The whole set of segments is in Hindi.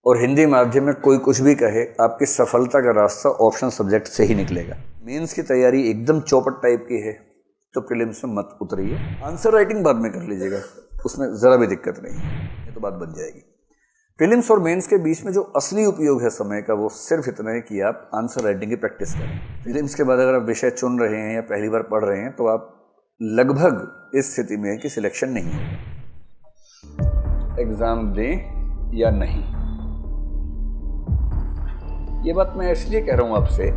और हिंदी माध्यम में कोई कुछ भी कहे, आपकी सफलता का रास्ता ऑप्शन सब्जेक्ट से ही निकलेगा। मेंस की तैयारी एकदम चौपट टाइप की है तो प्रीलिम्स में मत उतरिए। आंसर राइटिंग बाद में कर लीजिएगा, उसमें ज़रा भी दिक्कत नहीं है, ये तो बात बन जाएगी। प्रीलिम्स और मेंस के बीच में जो असली उपयोग है समय का, वो सिर्फ इतना है कि आप आंसर राइटिंग की प्रैक्टिस करें। प्रीलिम्स के बाद अगर आप विषय चुन रहे हैं या पहली बार पढ़ रहे हैं तो आप लगभग इस स्थिति में है कि सिलेक्शन नहीं होगा। एग्ज़ाम दें या नहीं, ये बात मैं इसलिए कह रहा हूं आपसे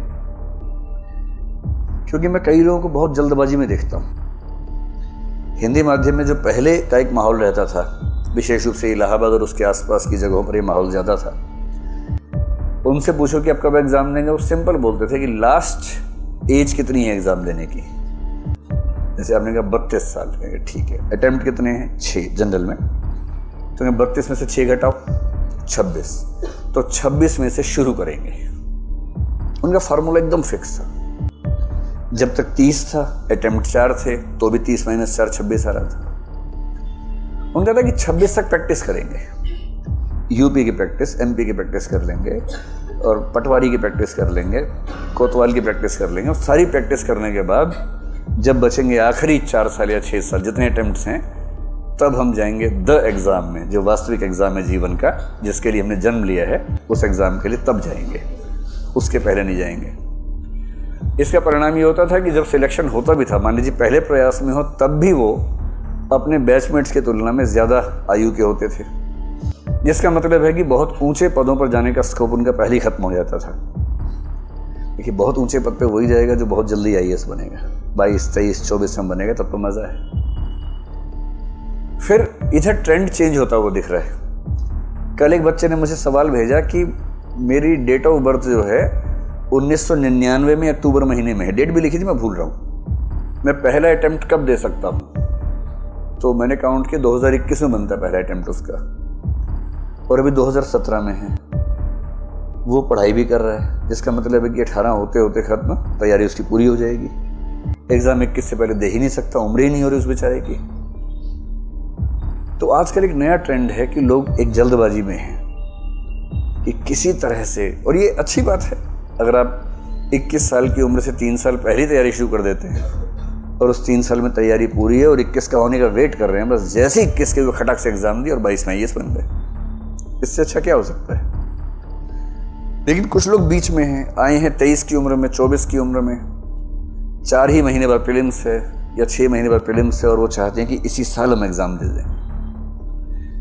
क्योंकि मैं कई लोगों को बहुत जल्दबाजी में देखता हूं। हिंदी माध्यम में जो पहले का एक माहौल रहता था, विशेष रूप से इलाहाबाद और उसके आसपास की जगहों पर ये माहौल ज़्यादा था, उनसे पूछो कि आप कब एग्ज़ाम देंगे, वो सिंपल बोलते थे कि लास्ट एज कितनी है एग्ज़ाम देने की। जैसे आपने कहा 32 साल, ठीक है। अटेम्प्ट कितने हैं? 6 जनरल में, तो 32 में से 6 घटाओ 26, तो 26 में से शुरू करेंगे। उनका फार्मूला एकदम फिक्स था। जब तक 30 था, अटेम्प्ट 4 थे, तो भी 30 - 4 26 आ रहा था। उनका था कि 26 तक प्रैक्टिस करेंगे। यूपी की प्रैक्टिस, एमपी की प्रैक्टिस कर लेंगे, और पटवारी की प्रैक्टिस कर लेंगे, कोतवाल की प्रैक्टिस कर लेंगे, और सारी प्रैक्टिस करने के बाद जब बचेंगे आखिरी 4 साल या 6 साल, जितने अटेम्प्ट्स हैं, तब हम जाएंगे द एग्ज़ाम में, जो वास्तविक एग्ज़ाम है जीवन का, जिसके लिए हमने जन्म लिया है, उस एग्ज़ाम के लिए तब जाएंगे, उसके पहले नहीं जाएंगे। इसका परिणाम ये होता था कि जब सिलेक्शन होता भी था, मान लीजिए पहले प्रयास में हो, तब भी वो अपने बैचमेट्स की तुलना में ज़्यादा आयु के होते थे, जिसका मतलब है कि बहुत ऊंचे पदों पर जाने का स्कोप उनका पहले ही खत्म हो जाता था। देखिए, बहुत ऊंचे पद पे वही जाएगा जो बहुत जल्दी IAS बनेगा, 22, 23, 24 में बनेगा, तब तो मज़ा है। फिर इधर ट्रेंड चेंज होता हुआ दिख रहा है। कल एक बच्चे ने मुझे सवाल भेजा कि मेरी डेट ऑफ बर्थ जो है 1999 में अक्टूबर महीने में है, डेट भी लिखी थी, मैं भूल रहा हूँ, मैं पहला अटेम्प्ट कब दे सकता हूँ? तो मैंने काउंट किया, 2021 में बनता है पहला अटेम्प्ट उसका, और अभी 2017 में है। वो पढ़ाई भी कर रहा है, जिसका मतलब है कि 18 होते होते खत्म, तैयारी उसकी पूरी हो जाएगी। एग्ज़ाम 21 से पहले दे ही नहीं सकता, उम्र ही नहीं हो रही उस बेचारे की। तो आजकल एक नया ट्रेंड है कि लोग एक जल्दबाजी में हैं कि किसी तरह से, और ये अच्छी बात है, अगर आप 21 साल की उम्र से 3 साल पहले तैयारी शुरू कर देते हैं और उस 3 साल में तैयारी पूरी है और 21 का होने का वेट कर रहे हैं, बस जैसे 21 के वो खटक से एग्ज़ाम दी और 22 में IAS बन गए, इससे अच्छा क्या हो सकता है? लेकिन कुछ लोग बीच में हैं, आए हैं 23 की उम्र में, 24 की उम्र में, 4 ही महीने बाद प्रीलिम्स है या 6 महीने बाद प्रीलिम्स है, और वो चाहते हैं कि इसी साल हम एग्ज़ाम दे दें।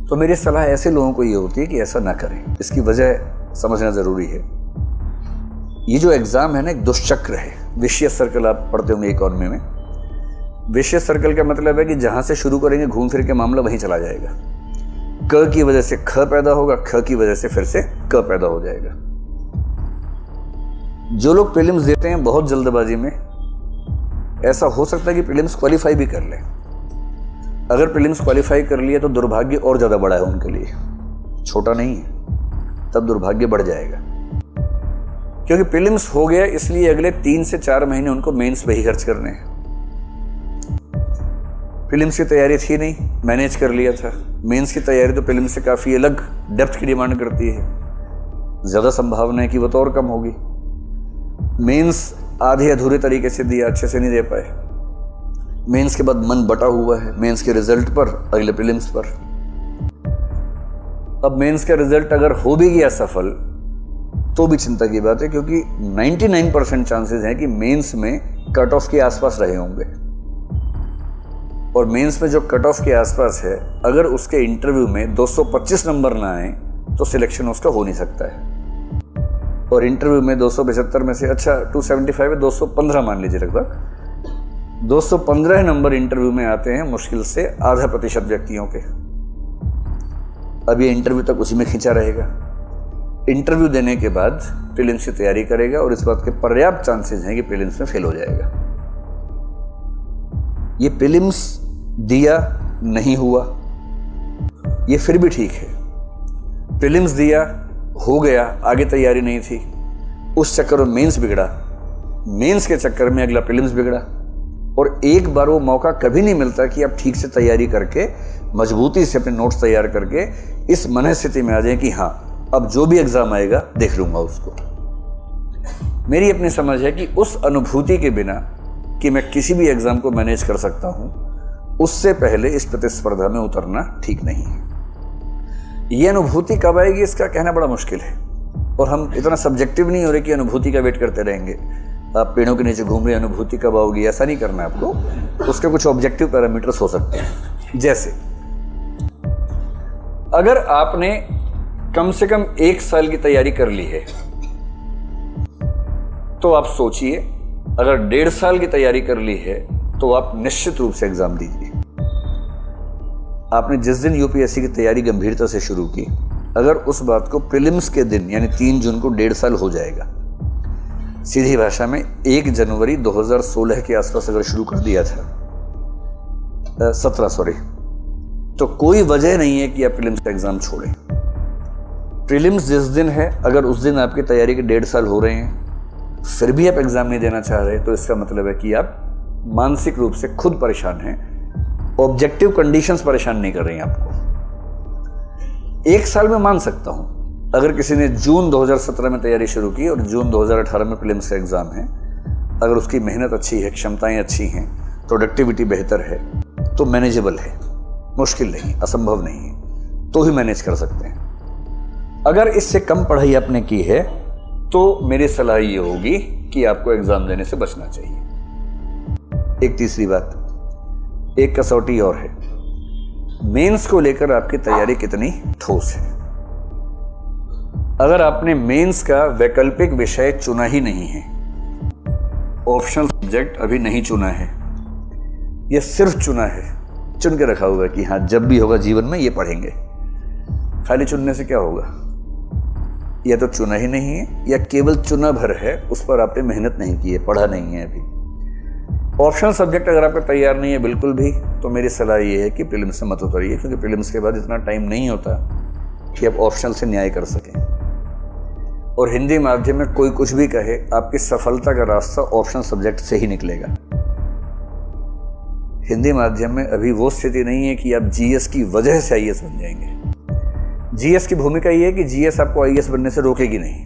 तो मेरी सलाह ऐसे लोगों को ये होती है कि ऐसा ना करें। इसकी वजह समझना ज़रूरी है। ये जो एग्ज़ाम है ना, एक दुष्चक्र है। विशियस सर्कल आप पढ़ते होंगे इकोनॉमी में। विशियस सर्कल का मतलब है कि जहाँ से शुरू करेंगे घूम फिर के मामला वहीं चला जाएगा। क की वजह से ख पैदा होगा, ख की वजह से फिर से क पैदा हो जाएगा। जो लोग प्रीलिम्स देते हैं बहुत जल्दबाजी में, ऐसा हो सकता है कि प्रीलिम्स क्वालिफाई भी कर लें। अगर प्रीलिम्स क्वालिफाई कर लिया तो दुर्भाग्य और ज़्यादा बड़ा है उनके लिए, छोटा नहीं है, तब दुर्भाग्य बढ़ जाएगा। क्योंकि प्रीलिम्स हो गया, इसलिए अगले 3 से 4 महीने उनको मेंस पे ही खर्च करने हैं। प्रीलिम्स की तैयारी थी नहीं, मैनेज कर लिया था। मेंस की तैयारी तो प्रीलिम्स से काफ़ी अलग डेप्थ की डिमांड करती है, ज़्यादा संभावना है कि वो तो और कम होगी। मेंस आधे अधूरे तरीके से दिया, अच्छे से नहीं दे पाए। मेंस के बाद मन बटा हुआ है, मेंस के रिजल्ट पर, अगले प्रीलिम्स पर। अब मेंस का रिजल्ट अगर हो भी गया सफल, तो भी चिंता की बात है, क्योंकि 99% चांसेस हैं कि मेंस में कट ऑफ के आसपास रहे होंगे। और मेंस में जो कट ऑफ के आसपास है, अगर उसके इंटरव्यू में 225 नंबर ना आए तो सिलेक्शन उसका हो नहीं सकता है। और इंटरव्यू में 275 में से, अच्छा 275 है, 215 मान लीजिए, लगभग 215 नंबर इंटरव्यू में आते हैं मुश्किल से आधा प्रतिशत व्यक्तियों के। अब ये इंटरव्यू तक उसी में खींचा रहेगा। इंटरव्यू देने के बाद प्रीलिम्स की तैयारी करेगा और इस बात के पर्याप्त चांसेस हैं कि प्रीलिम्स में फेल हो जाएगा। ये प्रीलिम्स दिया नहीं हुआ, ये फिर भी ठीक है। प्रीलिम्स दिया, हो गया, आगे तैयारी नहीं थी, उस चक्कर में मेंस बिगड़ा, मेंस के चक्कर में अगला प्रीलिम्स बिगड़ा। और एक बार वो मौका कभी नहीं मिलता कि आप ठीक से तैयारी करके, मजबूती से अपने नोट्स तैयार करके इस मनस्थिति में आ जाएं कि हाँ, अब जो भी एग्जाम आएगा देख लूंगा उसको। मेरी अपनी समझ है कि उस अनुभूति के बिना कि मैं किसी भी एग्जाम को मैनेज कर सकता हूं, उससे पहले इस प्रतिस्पर्धा में उतरना ठीक नहीं है। यह अनुभूति कब आएगी इसका कहना बड़ा मुश्किल है, और हम इतना सब्जेक्टिव नहीं हो रहे कि अनुभूति का वेट करते रहेंगे। आप पेड़ों के नीचे घूम रहे, अनुभूति कब आओगी, ऐसा नहीं करना है आपको। उसके कुछ ऑब्जेक्टिव पैरामीटर्स हो सकते हैं। जैसे अगर आपने कम से कम 1 साल की तैयारी कर ली है तो आप सोचिए, अगर 1.5 साल की तैयारी कर ली है तो आप निश्चित रूप से एग्जाम दीजिए। आपने जिस दिन यूपीएससी की तैयारी गंभीरता से शुरू की, अगर उस बात को प्रीलिम्स के दिन यानी 3 जून को 1.5 साल हो जाएगा, सीधी भाषा में 1 जनवरी 2016 के आसपास अगर शुरू कर दिया था, 17 सॉरी, तो कोई वजह नहीं है कि आप प्रीलिम्स का एग्जाम छोड़ें। प्रीलिम्स जिस दिन है, अगर उस दिन आपकी तैयारी के 1.5 साल हो रहे हैं फिर भी आप एग्जाम नहीं देना चाह रहे, तो इसका मतलब है कि आप मानसिक रूप से खुद परेशान हैं, ऑब्जेक्टिव कंडीशंस परेशान नहीं कर रही हैं आपको। 1 साल में मान सकता हूं, अगर किसी ने जून 2017 में तैयारी शुरू की और जून 2018 में प्रीलिम्स का एग्जाम है, अगर उसकी मेहनत अच्छी है, क्षमताएं अच्छी हैं, प्रोडक्टिविटी बेहतर है, तो मैनेजेबल है, मुश्किल नहीं, असंभव नहीं है, तो ही मैनेज कर सकते हैं। अगर इससे कम पढ़ाई आपने की है तो मेरी सलाह ये होगी कि आपको एग्जाम देने से बचना चाहिए। एक तीसरी बात, एक कसौटी और है, मेंस को लेकर आपकी तैयारी कितनी ठोस है। अगर आपने मेंस का वैकल्पिक विषय चुना ही नहीं है, ऑप्शनल सब्जेक्ट अभी नहीं चुना है, या सिर्फ चुना है, चुन के रखा हुआ कि हाँ जब भी होगा जीवन में ये पढ़ेंगे, खाली चुनने से क्या होगा? या तो चुना ही नहीं है, या केवल चुना भर है, उस पर आपने मेहनत नहीं की है, पढ़ा नहीं है अभी। ऑप्शनल सब्जेक्ट अगर आपका तैयार नहीं है बिल्कुल भी, तो मेरी सलाह ये है कि प्रीलिम्स से मत उतरिए, क्योंकि प्रीलिम्स के बाद इतना टाइम नहीं होता कि आप ऑप्शनल से न्याय कर सकें। और हिंदी माध्यम में कोई कुछ भी कहे, आपकी सफलता का रास्ता ऑप्शनल सब्जेक्ट से ही निकलेगा। हिंदी माध्यम में अभी वो स्थिति नहीं है कि आप जीएस की वजह से आईएएस बन जाएंगे। जीएस की भूमिका ये है कि जीएस आपको आईएएस बनने से रोकेगी नहीं।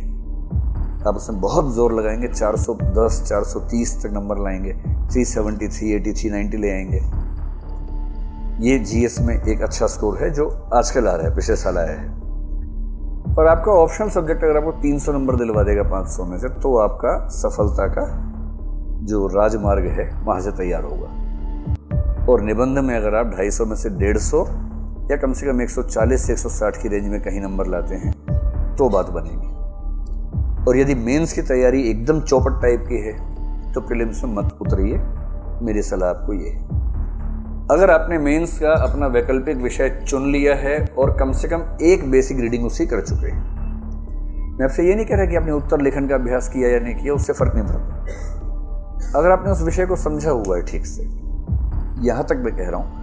आप उसमें बहुत जोर लगाएंगे, 410 430 तक नंबर लाएंगे, 370 380 390 ले आएंगे। ये जीएस में एक अच्छा स्कोर है जो आजकल आ रहा है, पिछले साल आया है। पर आपका ऑप्शनल सब्जेक्ट अगर आपको 300 नंबर दिलवा देगा 500 में से, तो आपका सफलता का जो राजमार्ग है वहां से तैयार होगा। और निबंध में अगर आप 250 में से 150 या कम से कम 140 से 160 की रेंज में कहीं नंबर लाते हैं तो बात बनेगी। और यदि मेंस की तैयारी एकदम चौपट टाइप की है तो प्रीलिम्स में मत उतरिए, मेरी सलाह आपको ये है। अगर आपने मेंस का अपना वैकल्पिक विषय चुन लिया है और कम से कम एक बेसिक रीडिंग उसकी कर चुके हैं, मैं आपसे ये नहीं कह रहा कि आपने उत्तर लेखन का अभ्यास किया या नहीं किया, उससे फर्क नहीं पड़ता। अगर आपने उस विषय को समझा हुआ है ठीक से, यहां तक मैं कह रहा हूं,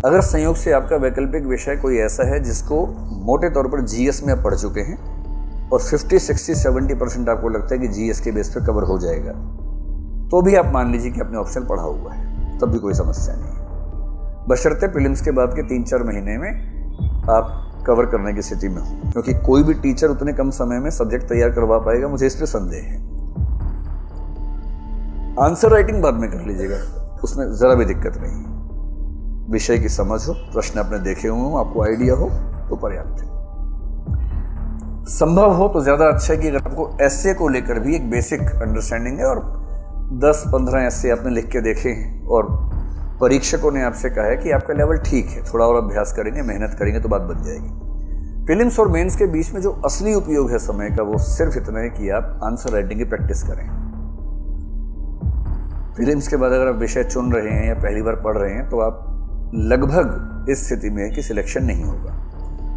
अगर संयोग से आपका वैकल्पिक विषय कोई ऐसा है जिसको मोटे तौर पर जीएस में आप पढ़ चुके हैं और 50 60 70% आपको लगता है कि जीएस के बेस पर कवर हो जाएगा, तो भी आप मान लीजिए कि आपने ऑप्शन पढ़ा हुआ है, तब भी कोई समस्या नहीं है। बशर्ते प्रीलिम्स के बाद के 3-4 महीने में आप कवर करने की स्थिति में हो, क्योंकि कोई भी टीचर उतने कम समय में सब्जेक्ट तैयार करवा पाएगा, मुझे इस पर संदेह है। आंसर राइटिंग बाद में कर लीजिएगा, उसमें जरा भी दिक्कत नहीं। विषय की समझ हो, प्रश्न आपने देखे हुए हो, आपको आइडिया हो तो पर्याप्त है। संभव हो तो ज्यादा अच्छा है कि अगर आपको एस्से को लेकर भी एक बेसिक अंडरस्टैंडिंग है और 10-15 एस्से आपने लिख के देखे हैं और परीक्षकों ने आपसे कहा है कि आपका लेवल ठीक है, थोड़ा और अभ्यास करेंगे, मेहनत करेंगे तो बात बन जाएगी। प्रीलिम्स और मेंस के बीच में जो असली उपयोग है समय का, वो सिर्फ इतना है कि आप आंसर राइटिंग की प्रैक्टिस करें। प्रीलिम्स के बाद अगर आप विषय चुन रहे हैं या पहली बार पढ़ रहे हैं तो आप लगभग इस स्थिति में है कि सिलेक्शन नहीं होगा।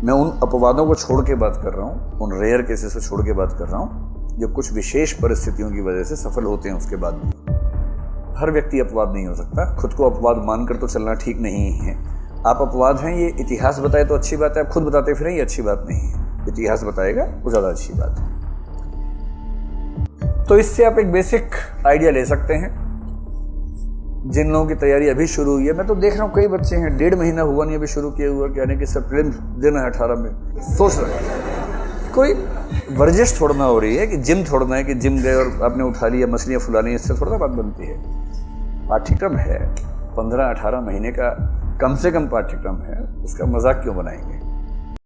मैं उन अपवादों को छोड़ के बात कर रहा हूँ, उन रेयर केसेस को छोड़ के बात कर रहा हूँ जो कुछ विशेष परिस्थितियों की वजह से सफल होते हैं उसके बाद भी। हर व्यक्ति अपवाद नहीं हो सकता, खुद को अपवाद मानकर तो चलना ठीक नहीं है। आप अपवाद हैं ये इतिहास बताए तो अच्छी बात है, आप खुद बताते फिर ये अच्छी बात नहीं है। इतिहास बताएगा वो ज़्यादा अच्छी बात है। तो इससे आप एक बेसिक आइडिया ले सकते हैं। जिन लोगों की तैयारी अभी शुरू हुई है, मैं तो देख रहा हूँ कई बच्चे हैं 1.5 महीना हुआ नहीं अभी शुरू किया हुआ, यानी कि सर प्रीलिम्स देना है 18 में, सोच रहे हैं कोई वर्जिश थोड़ा ना हो रही है कि जिम थोड़ना है कि जिम गए और आपने उठा लिया मछलियाँ फुला ली, इससे थोड़ा बात बनती है। पाठ्यक्रम है 15-18 महीने का कम से कम पाठ्यक्रम है, इसका मजाक क्यों बनाएंगे।